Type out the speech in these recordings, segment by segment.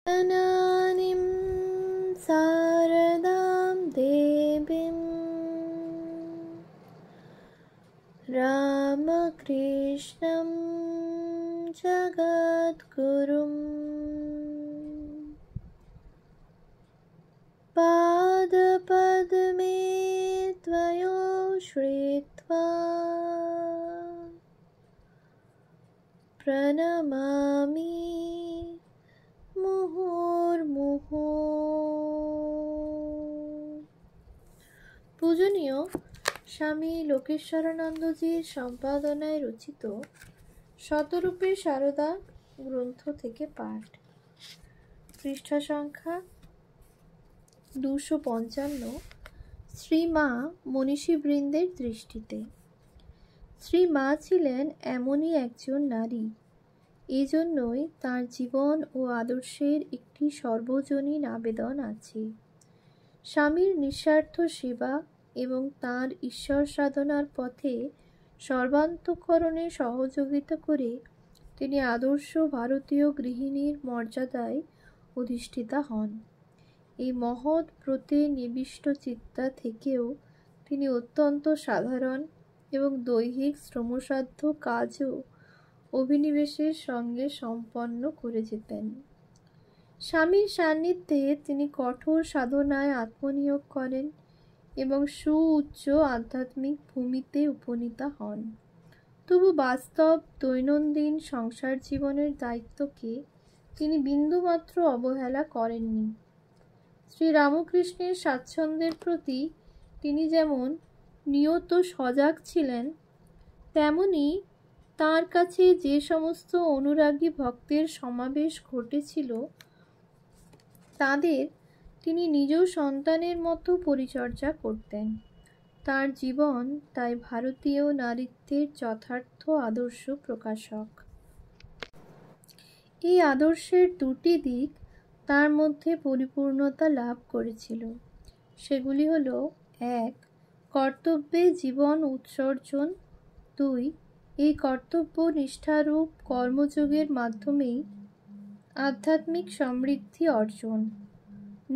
जननीं शारदां देवीं रामकृष्णं जगद्गुरुं पादपद्मे त्वयो श्रित्वा प्रणमामि মুহুর্মুহু। পূজনীয় স্বামী লোকেশ্বরানন্দজির সম্পাদনায় রচিত শতরূপে সারদা গ্রন্থ থেকে পাঠ, পৃষ্ঠা সংখ্যা 255। শ্রীমা মনীষীবৃন্দের দৃষ্টিতে। শ্রীমা ছিলেন এমনই একজন নারী, এজন্যই তাঁর জীবন ও আদর্শের একটি সর্বজনীন আবেদন আছে। স্বামীর নিঃস্বার্থ সেবা এবং তাঁর ঈশ্বর সাধনার পথে সর্বান্তঃকরণে সহযোগিতা করে তিনি আদর্শ ভারতীয় গৃহিণীর মর্যাদায় অধিষ্ঠিতা হন। এই মহৎ ব্রতে নিবিষ্ট চিত্তা থেকেও তিনি অত্যন্ত সাধারণ এবং দৈহিক শ্রমসাধ্য কাজও অভিনিবেশের সঙ্গে সম্পন্ন করে যেতেন। স্বামীর সান্নিধ্যে তিনি কঠোর সাধনায় আত্মনিয়োগ করেন এবং সুউচ্চ আধ্যাত্মিক ভূমিতে উপনীতা হন। তবু বাস্তব দৈনন্দিন সংসার জীবনের দায়িত্বকে তিনি বিন্দুমাত্র অবহেলা করেননি। শ্রীরামকৃষ্ণের স্বাচ্ছন্দ্যের প্রতি তিনি যেমন নিয়ত সজাগ ছিলেন, তেমনি তাঁর কাছে যে সমস্ত অনুরাগী ভক্তের সমাবেশ ঘটেছিল তাদের তিনি নিজেও সন্তানের মতো পরিচর্যা করতেন। তাঁর জীবন তাই ভারতীয় নারীত্বের যথার্থ আদর্শ প্রকাশক। এই আদর্শের দুটি দিক তার মধ্যে পরিপূর্ণতা লাভ করেছিল। সেগুলি হল: 1. কর্তব্যে জীবন উৎসর্জন। 2. এই কর্তব্য নিষ্ঠারূপ কর্মযোগের মাধ্যমেই আধ্যাত্মিক সমৃদ্ধি অর্জন।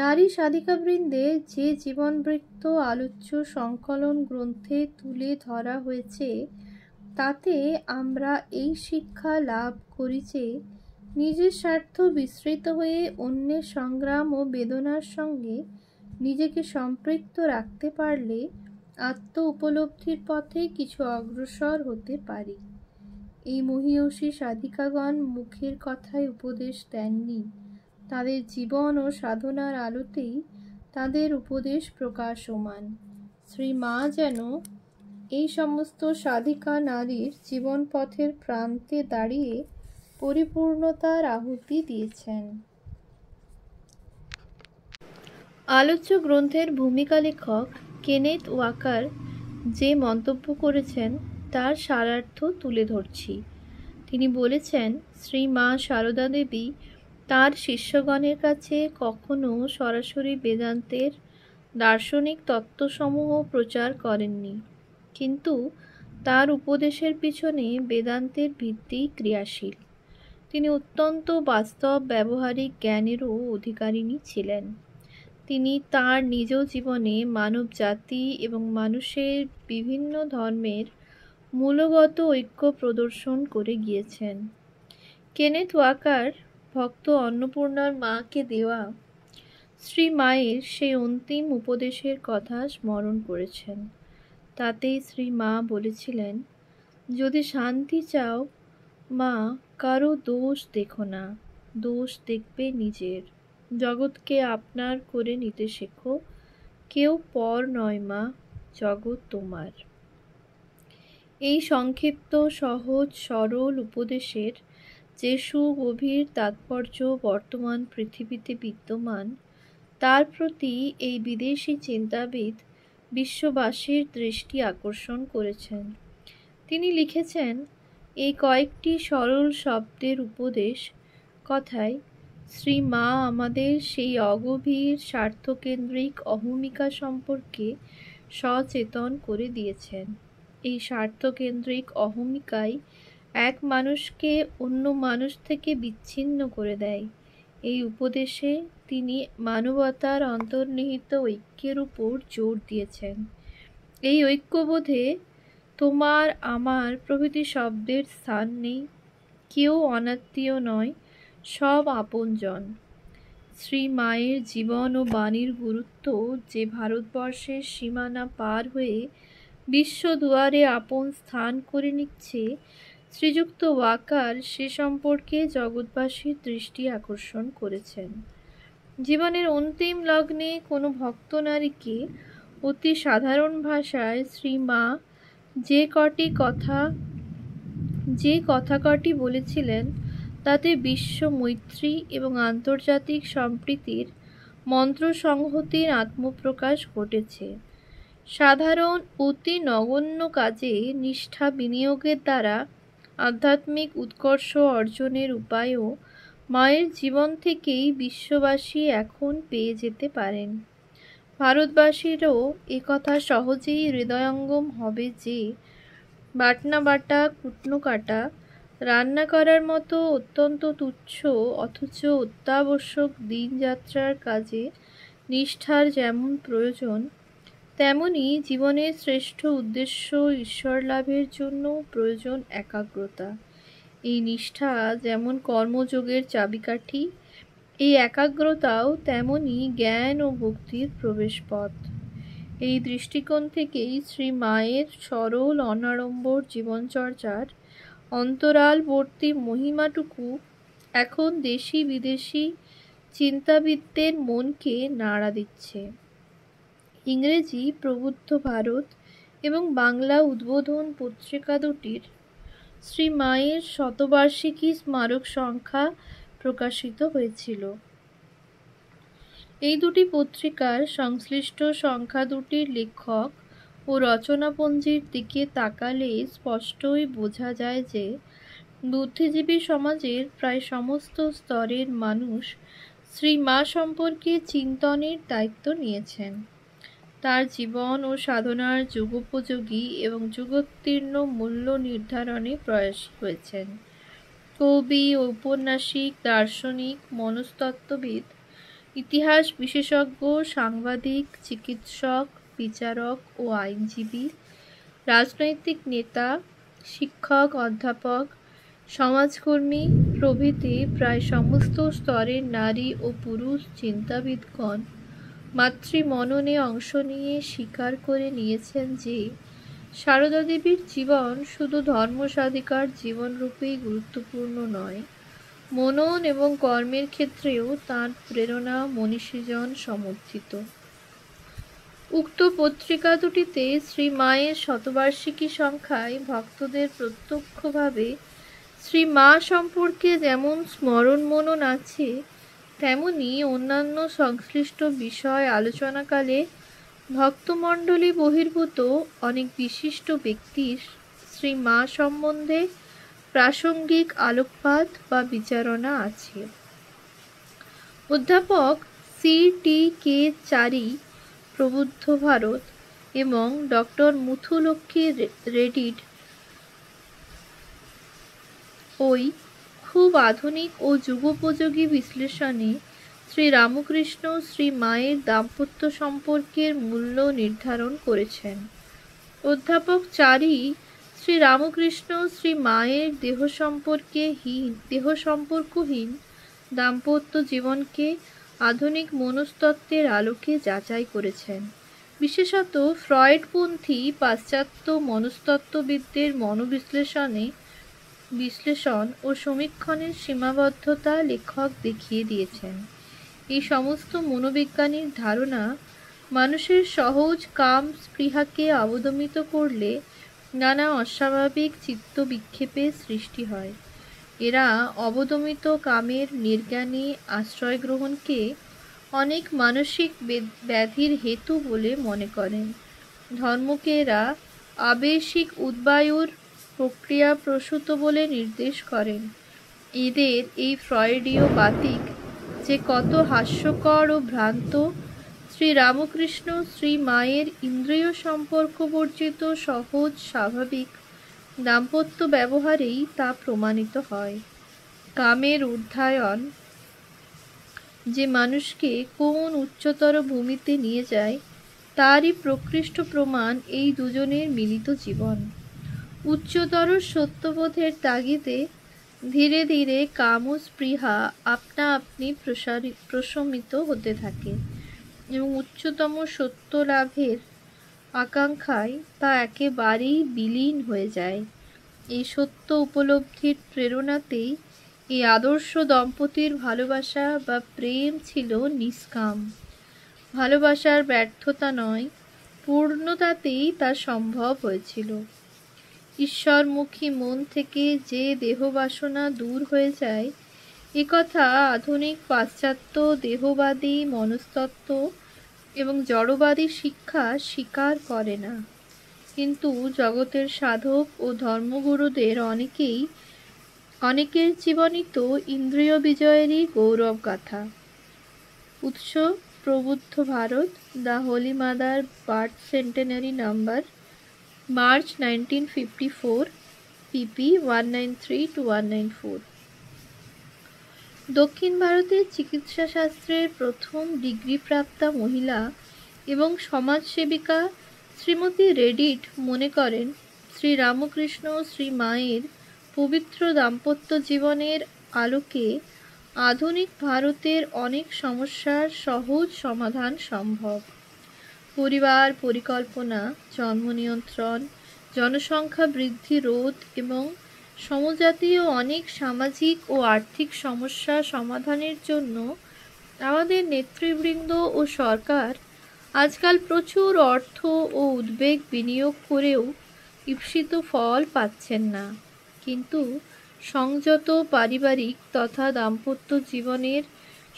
নারী সাধিকাবৃন্দে যে জীবনবৃত্ত আলোচ্য সংকলন গ্রন্থে তুলে ধরা হয়েছে, তাতে আমরা এই শিক্ষা লাভ করি যে নিজের স্বার্থ বিস্মৃত হয়ে অন্যের সংগ্রাম ও বেদনার সঙ্গে নিজেকে সম্পৃক্ত রাখতে পারলে আত্ম উপলব্ধির পথে কিছু অগ্রসর হতে পারি। এই মহীয়সী সাধিকাগণ মুখের কথায় উপদেশ দেননি, তাদের জীবন ও সাধনার আলোতেই তাদের উপদেশ প্রকাশমান। শ্রীমা যেন এই সমস্ত সাধিকা নারীর জীবন পথের প্রান্তে দাঁড়িয়ে পরিপূর্ণতার আহুতি দিয়েছেন। আলোচ্য গ্রন্থের ভূমিকা লেখক কেনেথ ওয়াকার যে মন্তব্য করেছেন তার সারার্থ তুলে ধরছি। তিনি বলেছেন, শ্রীমা সারদা দেবী তাঁর শিষ্যগণের কাছে কখনো সরাসরি বেদান্তের দার্শনিক তত্ত্বসমূহ প্রচার করেননি, কিন্তু তার উপদেশের পিছনে বেদান্তের ভিত্তি ক্রিয়াশীল। তিনি অত্যন্ত বাস্তব ব্যবহারিক জ্ঞানেরও অধিকারিণী ছিলেন। তিনি তাঁর নিজ জীবনে মানব জাতি এবং মানুষের বিভিন্ন ধর্মের মূলগত ঐক্য প্রদর্শন করে গিয়েছেন। কেনেথ ওয়াকার ভক্ত অন্নপূর্ণার মাকে দেওয়া শ্রী মায়ের সেই অন্তিম উপদেশের কথা স্মরণ করেছেন। তাতেই শ্রী মা বলেছিলেন, যদি শান্তি চাও মা, কারো দোষ দেখো না, দোষ দেখবে নিজের। জগৎকে আপনার করে নিতে শেখো, কেউ পর নয় মা, জগৎ তোমার। এই সংক্ষিপ্ত সহজ সরল উপদেশের যে সুগভীর তাৎপর্য বর্তমান পৃথিবীতে বিদ্যমান, তার প্রতি এই বিদেশি চিন্তাবিদ বিশ্ববাসীর দৃষ্টি আকর্ষণ করেছেন। তিনি লিখেছেন, এই কয়েকটি সরল শব্দের উপদেশ কথায় শ্রী মা আমাদের সেই অগভীর স্বার্থকেন্দ্রিক অহমিকা সম্পর্কে সচেতন করে দিয়েছেন। এই স্বার্থকেন্দ্রিক অহমিকাই এক মানুষকে অন্য মানুষ থেকে বিচ্ছিন্ন করে দেয়। এই উপদেশে তিনি মানবতার অন্তর্নিহিত ঐক্যের উপর জোর দিয়েছেন। এই ঐক্যবোধে তোমার, আমার প্রভৃতি শব্দের স্থান নেই। কেউ অনাত্মীয় নয়, সব আপনজন। শ্রী মায়ের জীবন ও বাণীর গুরুত্ব যে ভারতবর্ষের সীমানা পার হয়ে বিশ্ব দুয়ারে আপন স্থান করে নিচ্ছে, শ্রীযুক্ত ওয়াকার সে সম্পর্কে জগৎবাসীর দৃষ্টি আকর্ষণ করেছেন। জীবনের অন্তিম লগ্নে কোনো ভক্ত নারীকে অতি সাধারণ ভাষায় শ্রী মা যে কথা কটি বলেছিলেন, তাতে বিশ্ব মৈত্রী এবং আন্তর্জাতিক সম্প্রীতির মন্ত্রসংহতির আত্মপ্রকাশ ঘটেছে। সাধারণ অতি নগণ্য কাজে নিষ্ঠা বিনিয়োগের দ্বারা আধ্যাত্মিক উৎকর্ষ অর্জনের উপায়ও মায়ের জীবন থেকেই বিশ্ববাসী এখন পেয়ে যেতে পারেন। ভারতবাসীরও একথা সহজেই হৃদয়ঙ্গম হবে যে বাটনা বাটা, কুটনো কাটা, রান্না করার মতো অত্যন্ত তুচ্ছ অথচ অত্যাবশ্যক দিনযাত্রার কাজে নিষ্ঠার যেমন প্রয়োজন, তেমনি জীবনের শ্রেষ্ঠ উদ্দেশ্য ঈশ্বর লাভের জন্য প্রয়োজন একাগ্রতা। এই নিষ্ঠা যেমন কর্মযোগের চাবিকাঠি, এই একাগ্রতাও তেমনি জ্ঞান ও ভক্তির প্রবেশপথ। এই দৃষ্টিকোণ থেকেই শ্রী মায়ের সরল অনাড়ম্বর জীবনচর্চার অন্তরালবর্তী মহিমাটুকু এখন দেশি বিদেশি চিন্তাবিদদের মনকে নাড়া দিচ্ছে। ইংরেজি প্রবুদ্ধ ভারত এবং বাংলা উদ্বোধন পত্রিকা দুটির শ্রী মায়ের শতবার্ষিকী স্মারক সংখ্যা প্রকাশিত হয়েছিল। এই দুটি পত্রিকার সংশ্লিষ্ট সংখ্যা দুটির লেখক ও রচনাপঞ্জির দিকে তাকালে স্পষ্টই বোঝা যায় যে বুদ্ধিজীবী সমাজের প্রায় সমস্ত স্তরের মানুষ শ্রী মা সম্পর্কে চিন্তনের দায়িত্ব নিয়েছেন। তার জীবন ও সাধনার যুগোপযোগী এবং যুগোত্তীর্ণ মূল্য নির্ধারণে প্রয়াসী হয়েছেন। কবি, ঔপন্যাসিক, দার্শনিক, মনস্তত্ত্ববিদ, ইতিহাস বিশেষজ্ঞ, সাংবাদিক, চিকিৎসক, বিচারক ও আইনজীবী, রাজনৈতিক নেতা, শিক্ষক, অধ্যাপক, সমাজকর্মী প্রভৃতি প্রায় সমস্ত স্তরের নারী ও পুরুষ চিন্তাবিদগণ মাতৃমননে অংশ নিয়ে স্বীকার করে নিয়েছেন যে সারদা দেবীর জীবন শুধু ধর্মসাধিকার জীবনরূপেই গুরুত্বপূর্ণ নয়, মনন এবং কর্মের ক্ষেত্রেও তাঁর প্রেরণা মনীষীজন সমর্থিত। উক্ত পত্রিকা দুটিতে শ্রী মায়ের শতবার্ষিকী সংখ্যায় ভক্তদের প্রত্যক্ষভাবে শ্রী মা সম্পর্কে যেমন স্মরণ মনন আছে, তেমনি অন্যান্য সংশ্লিষ্ট বিষয় আলোচনাকালে ভক্তমণ্ডলী বহির্ভূত অনেক বিশিষ্ট ব্যক্তির শ্রী মা সম্বন্ধে প্রাসঙ্গিক আলোকপাত বা বিচারণা আছে। অধ্যাপক C.T.K. চারি প্রবুদ্ধ ভারত এবং ডক্টর মুথুলক্ষ্মী রেড্ডির ওই খুব আধুনিক ও যুগোপযোগী বিশ্লেষণে শ্রী রামকৃষ্ণ শ্রী মায়ের দাম্পত্য সম্পর্কের মূল্য নির্ধারণ করেছেন। অধ্যাপক চারি শ্রী রামকৃষ্ণ শ্রী মায়ের দেহ সম্পর্কহীন দাম্পত্য জীবনকে আধুনিক মনস্তত্ত্বের আলোকে যাচাই করেছেন। বিশেষত ফ্রয়েডপন্থী পাশ্চাত্য মনস্তত্ত্ববিদদের বিশ্লেষণ ও সমীক্ষণের সীমাবদ্ধতা লেখক দেখিয়ে দিয়েছেন। এই সমস্ত মনোবিজ্ঞানীর ধারণা মানুষের সহজ কাম স্পৃহাকে অবদমিত করলে নানা অস্বাভাবিক চিত্তবিক্ষেপের সৃষ্টি হয়। এরা অবদমিত কামের নির্জ্ঞানী আশ্রয় গ্রহণকে অনেক মানসিক ব্যাধির হেতু বলে মনে করেন। ধর্মকে এরা আবেশিক উদ্বায়ুর প্রক্রিয়া প্রসূত বলে নির্দেশ করেন। এদের এই ফ্রয়েডীয় বাতিক যে কত হাস্যকর ও ভ্রান্ত, শ্রী রামকৃষ্ণ শ্রী মায়ের ইন্দ্রিয় সম্পর্ক বর্জিত সহজ স্বাভাবিক দাম্পত্য ব্যবহারেই তা প্রমাণিত হয়। কামের ঊর্ধ্বায়ন যে মানুষকে কোন উচ্চতর ভূমিতে নিয়ে যায় তারই প্রকৃষ্ট প্রমাণ এই দুজনের মিলিত জীবন। উচ্চতর সত্যবোধের তাগিদে ধীরে ধীরে কাম ও স্পৃহা আপনা আপনি প্রশমিত হতে থাকে এবং উচ্চতম সত্য লাভের আকাঙ্ক্ষায় তা একেবারেই বিলীন হয়ে যায়। এই সত্য উপলব্ধির প্রেরণাতেই এই আদর্শ দম্পতির ভালোবাসা বা প্রেম ছিল নিষ্কাম। ভালোবাসার ব্যর্থতা নয়, পূর্ণতাতেই তা সম্ভব হয়েছিল। ঈশ্বরমুখী মন থেকে যে দেহবাসনা দূর হয়ে যায়, একথা আধুনিক পাশ্চাত্য দেহবাদী মনস্তত্ত্ব এবং জড়বাদী শিক্ষা স্বীকার করে না। কিন্তু জগতের সাধক ও ধর্মগুরুদের অনেকের জীবনই তো ইন্দ্রিয় বিজয়েরই গৌরব গাথা। উৎস: Prabuddha Bharata, the holy mother birth centenary number, March 1954, pp 193-194। দক্ষিণ ভারতের চিকিৎসাশাস্ত্রের প্রথম ডিগ্রিপ্রাপ্তা মহিলা এবং সমাজসেবিকা শ্রীমতী রেডিট মনে করেন, শ্রীরামকৃষ্ণ ও শ্রী মায়ের পবিত্র দাম্পত্য জীবনের আলোকে আধুনিক ভারতের অনেক সমস্যার সহজ সমাধান সম্ভব। পরিবার পরিকল্পনা, জন্ম নিয়ন্ত্রণ, জনসংখ্যা বৃদ্ধি রোধ এবং সমজাতীয় অনেক সামাজিক ও আর্থিক সমস্যা সমাধানের জন্য আমাদের নেতৃবৃন্দ ও সরকার আজকাল প্রচুর অর্থ ও উদ্বেগ বিনিয়োগ করেও ঈপ্সিত ফল পাচ্ছেন না। কিন্তু সংযত পারিবারিক তথা দাম্পত্য জীবনের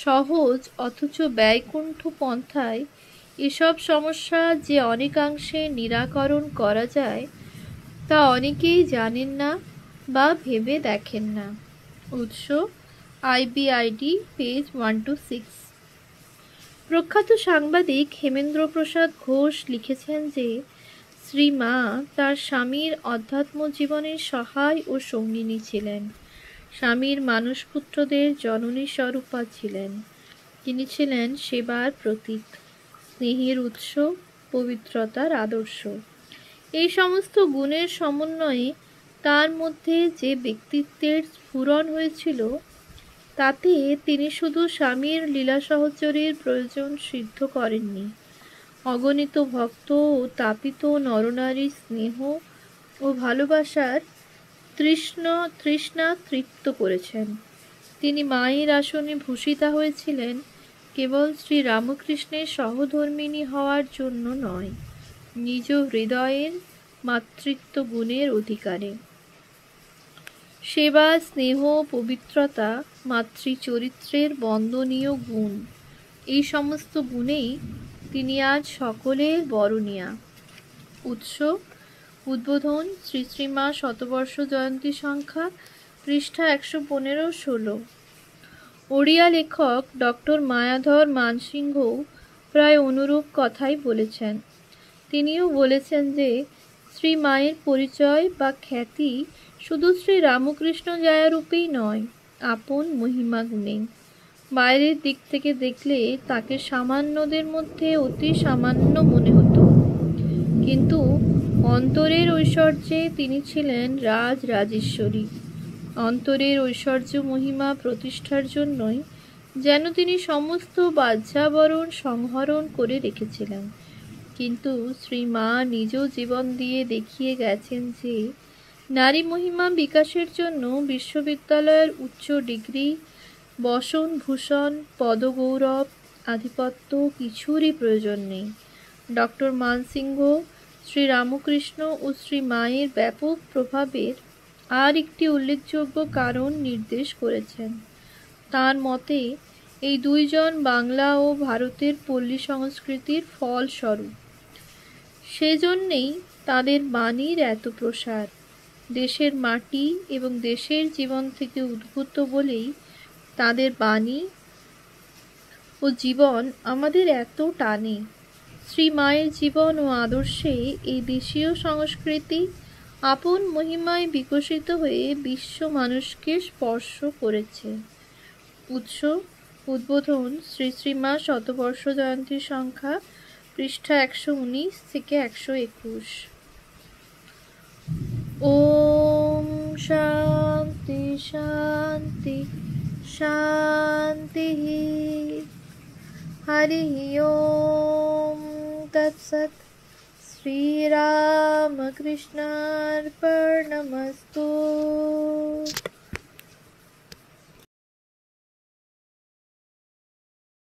সহজ অথচ ব্যয়কুণ্ঠ পন্থায় এসব সমস্যা যে অনেকাংশে নিরাকরণ করা যায় তা অনেকেই জানেন না বা ভেবে দেখেন না। উৎস: IBID, পেজ 1-6। প্রখ্যাত সাংবাদিক হেমেন্দ্র প্রসাদ ঘোষ লিখেছেন যে শ্রী মা তার স্বামীর অধ্যাত্ম জীবনের সহায় ও সঙ্গিনী ছিলেন। স্বামীর মানসপুত্রদের জননী স্বরূপা ছিলেন। তিনি ছিলেন সেবার প্রতীক, স্নেহের উৎস, পবিত্রতার আদর্শ। এই সমস্ত গুণের সমন্বয়ে তার মধ্যে যে ব্যক্তিত্বের স্ফুরণ হয়েছিল, তাতে তিনি শুধু স্বামীর লীলা সহচরীর প্রয়োজন সিদ্ধ করেননি, অগণিত ভক্ত ও তাপিত নরনারীর স্নেহ ও ভালোবাসার তৃষ্ণা তৃপ্ত করেছেন। তিনি মায়ের আসনে ভূষিতা হয়েছিলেন কেবল শ্রী রামকৃষ্ণের সহধর্মিণী হওয়ার জন্য নয়, নিজ হৃদয়ের মাতৃত্ব গুণের অধিকারে। সেবা, স্নেহ, পবিত্রতা মাতৃচরিত্রের বন্দনীয় গুণ। এই সমস্ত গুণেই তিনি আজ সকলের বরণীয়া। উৎস: উদ্বোধন, শ্রী শ্রীমা শতবর্ষ জয়ন্তী সংখ্যা, পৃষ্ঠা 115-16। ওড়িয়া লেখক ডক্টর মায়াধর মানসিংহ প্রায় অনুরূপ কথাই বলেছেন। তিনিও বলেছেন যে শ্রী মায়ের পরিচয় বা খ্যাতি শুধু শ্রী রামকৃষ্ণ জায়ারূপেই নয়, আপন মহিমা গুণে। বাইরের দিক থেকে দেখলে তাকে সামান্যদের মধ্যে অতি সামান্য মনে হতো, কিন্তু অন্তরের ঐশ্বর্যে তিনি ছিলেন রাজরাজেশ্বরী। অন্তরের ঐশ্বর্য মহিমা প্রতিষ্ঠার জন্যই যেন তিনি সমস্ত বাহ্যাবরণ সংহরণ করে রেখেছিলেন। কিন্তু শ্রী মা নিজ জীবন দিয়ে দেখিয়ে গেছেন যে নারী মহিমা বিকাশের জন্য বিশ্ববিদ্যালয়ের উচ্চ ডিগ্রি, বসন ভূষণ, পদগৌরব, আধিপত্য কিছুরই প্রয়োজন নেই। ডক্টর মানসিংহ শ্রী রামকৃষ্ণ ও শ্রী মায়ের ব্যাপক প্রভাবের আর একটি উল্লেখযোগ্য কারণ নির্দেশ করেছেন। তার মতে এই দুইজন বাংলা ও ভারতের পল্লী সংস্কৃতির ফলস্বরূপ। সেজন্যেই তাদের বাণীর এত প্রসার। দেশের মাটি এবং দেশের জীবন থেকে উদ্ভূত বলেই তাদের বাণী ও জীবন আমাদের এত টানে। শ্রী মায়ের জীবন ও আদর্শে এই দেশীয় সংস্কৃতি আপন মহিমায় বিকশিত হয়ে বিশ্ব মানুষকে স্পর্শ করেছে। উৎস: উদ্বোধন শ্রী শ্রীমা শতবর্ষ জয়ন্তীর সংখ্যা পৃষ্ঠা 119 থেকে 121। ওম শান্তি শান্তি শান্তি। হরি ওম তৎসৎ। শ্রীরামকৃষ্ণার্পণমস্তু।